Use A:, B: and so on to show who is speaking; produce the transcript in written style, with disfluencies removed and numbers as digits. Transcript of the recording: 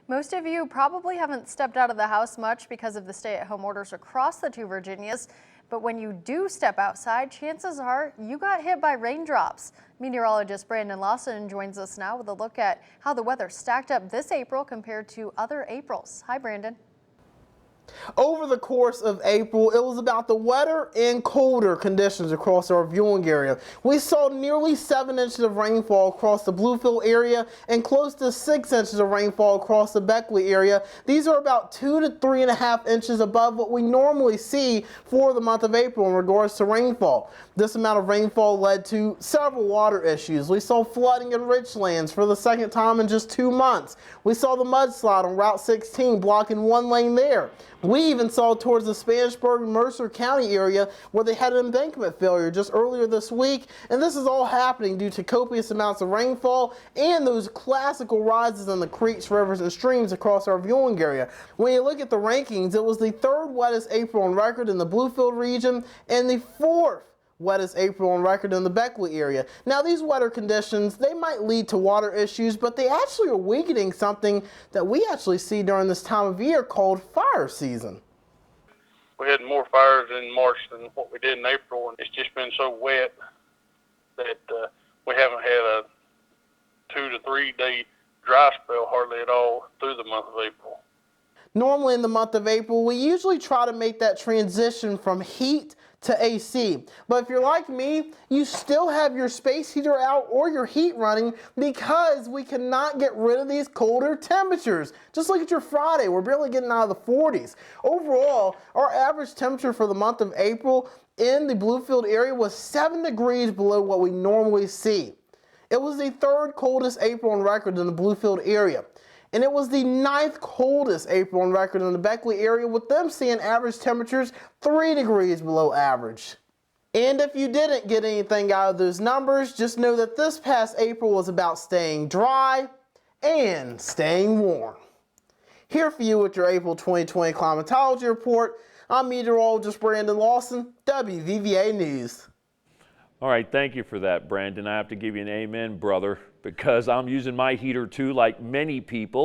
A: Most of you probably haven't stepped out of the house much because of the stay-at-home orders across the two Virginias. But when you do step outside, chances are you got hit by raindrops. Meteorologist Brandon Lawson joins us now with a look at how the weather stacked up this April compared to other Aprils. Hi, Brandon.
B: Over the course of April, it was about the wetter and colder conditions across our viewing area. We saw nearly 7 inches of rainfall across the Bluefield area and close to 6 inches of rainfall across the Beckley area. These are about 2 to 3.5 inches above what we normally see for the month of April in regards to rainfall. This amount of rainfall led to several water issues. We saw flooding in Richlands for the second time in just 2 months. We saw the mudslide on Route 16 blocking one lane there. We even saw towards the Spanisburg and Mercer County area where they had an embankment failure just earlier this week, and this is all happening due to copious amounts of rainfall and those classical rises in the creeks, rivers, and streams across our viewing area. When you look at the rankings, it was the 3rd wettest April on record in the Bluefield region and the 4th wettest April on record in the Beckley area. Now, these wetter conditions, they might lead to water issues, but they actually are weakening something that we actually see during this time of year called fire season.
C: We had more fires in March than what we did in April, and it's just been so wet that we haven't had a 2 to 3 day dry spell hardly at all through the month of April.
B: Normally in the month of April, we usually try to make that transition from heat to AC. But if you're like me, you still have your space heater out or your heat running because we cannot get rid of these colder temperatures. Just look at your Friday, we're barely getting out of the 40s. Overall, our average temperature for the month of April in the Bluefield area was 7 degrees below what we normally see. It was the 3rd coldest April on record in the Bluefield area. And it was the 9th coldest April on record in the Beckley area, with them seeing average temperatures 3 degrees below average. And if you didn't get anything out of those numbers, just know that this past April was about staying dry and staying warm. Here for you with your April 2020 climatology report, I'm meteorologist Brandon Lawson, WVVA News.
D: All right, thank you for that, Brandon. I have to give you an amen, brother, because I'm using my heater too, like many people.